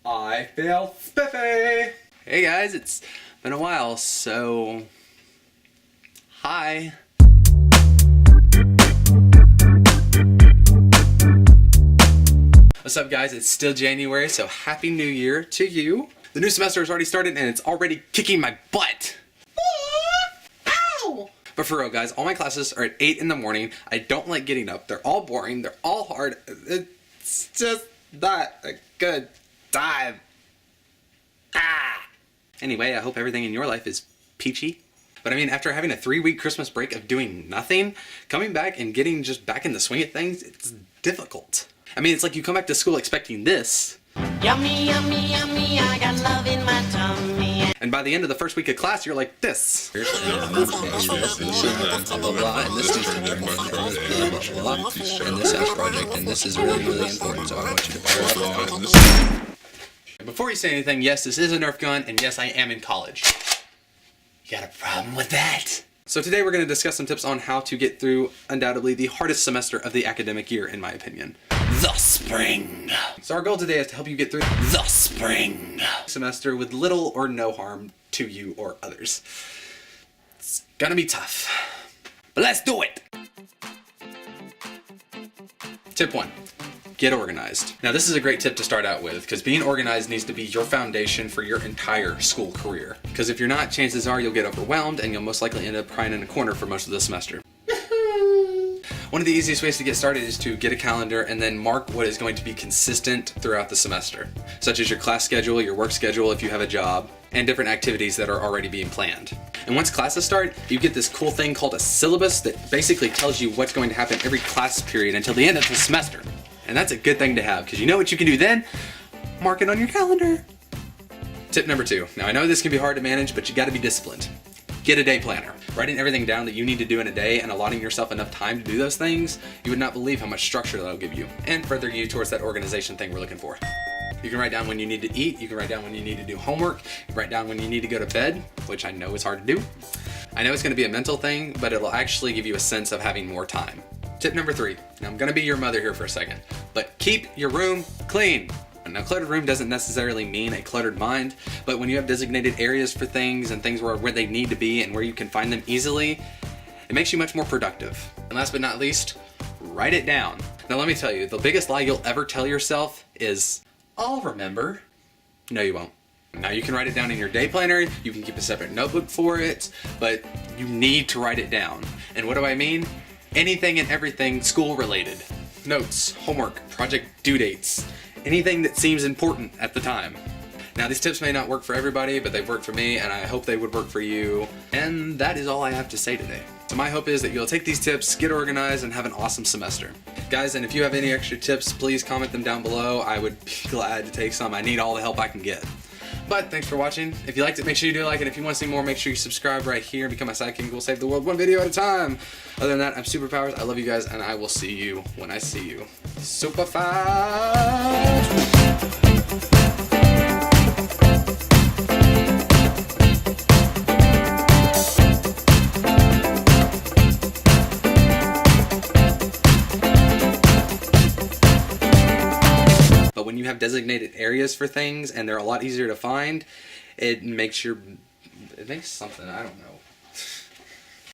I feel spiffy! Hey guys, it's been a while, so... Hi! What's up guys, it's still January, so Happy New Year to you. The new semester has already started and it's already kicking my butt! Ow! But for real guys, all my classes are at 8 in the morning. I don't like getting up. They're all boring, they're all hard. It's just not a good time. Anyway, I hope everything in your life is peachy. But I mean, after having a 3-week Christmas break of doing nothing, coming back and getting just back in the swing of things, it's difficult. I mean, it's like you come back to school expecting this. Yummy, yummy, yummy, I got love in my tummy. And by the end of the first week of class, you're like this. And this house project, and this is really, really important, so I want you to follow up. Before you say anything, yes, this is a Nerf gun, and yes, I am in college. You got a problem with that? So today we're going to discuss some tips on how to get through, undoubtedly, the hardest semester of the academic year, in my opinion. The spring. So our goal today is to help you get through the spring semester with little or no harm to you or others. It's gonna be tough, but let's do it. Tip 1. Get organized. Now this is a great tip to start out with because being organized needs to be your foundation for your entire school career. Because if you're not, chances are you'll get overwhelmed and you'll most likely end up crying in a corner for most of the semester. One of the easiest ways to get started is to get a calendar and then mark what is going to be consistent throughout the semester, such as your class schedule, your work schedule if you have a job, and different activities that are already being planned. And once classes start, you get this cool thing called a syllabus that basically tells you what's going to happen every class period until the end of the semester. And that's a good thing to have because you know what you can do then? Mark it on your calendar. Tip number 2. Now I know this can be hard to manage, but you gotta be disciplined. Get a day planner. Writing everything down that you need to do in a day and allotting yourself enough time to do those things, you would not believe how much structure that'll give you and further you towards that organization thing we're looking for. You can write down when you need to eat, you can write down when you need to do homework, you can write down when you need to go to bed, which I know is hard to do. I know it's gonna be a mental thing, but it'll actually give you a sense of having more time. Tip number 3. Now I'm gonna be your mother here for a second, but keep your room clean. Now, cluttered room doesn't necessarily mean a cluttered mind, but when you have designated areas for things and things where they need to be and where you can find them easily, it makes you much more productive. And last but not least, write it down. Now let me tell you, the biggest lie you'll ever tell yourself is, I'll remember. No, you won't. Now you can write it down in your day planner, you can keep a separate notebook for it, but you need to write it down. And what do I mean? Anything and everything school related. Notes, homework, project due dates, anything that seems important at the time. Now these tips may not work for everybody, but they've worked for me and I hope they would work for you. And that is all I have to say today. So my hope is that you'll take these tips, get organized, and have an awesome semester. Guys, and if you have any extra tips, please comment them down below. I would be glad to take some. I need all the help I can get. But thanks for watching. If you liked it, make sure you do like it. If you want to see more, make sure you subscribe right here and become my sidekick. We'll save the world one video at a time. Other than that, I'm Superr Powers. I love you guys, and I will see you when I see you. Super fast. But when you have designated areas for things and they're a lot easier to find, it makes something, I don't know.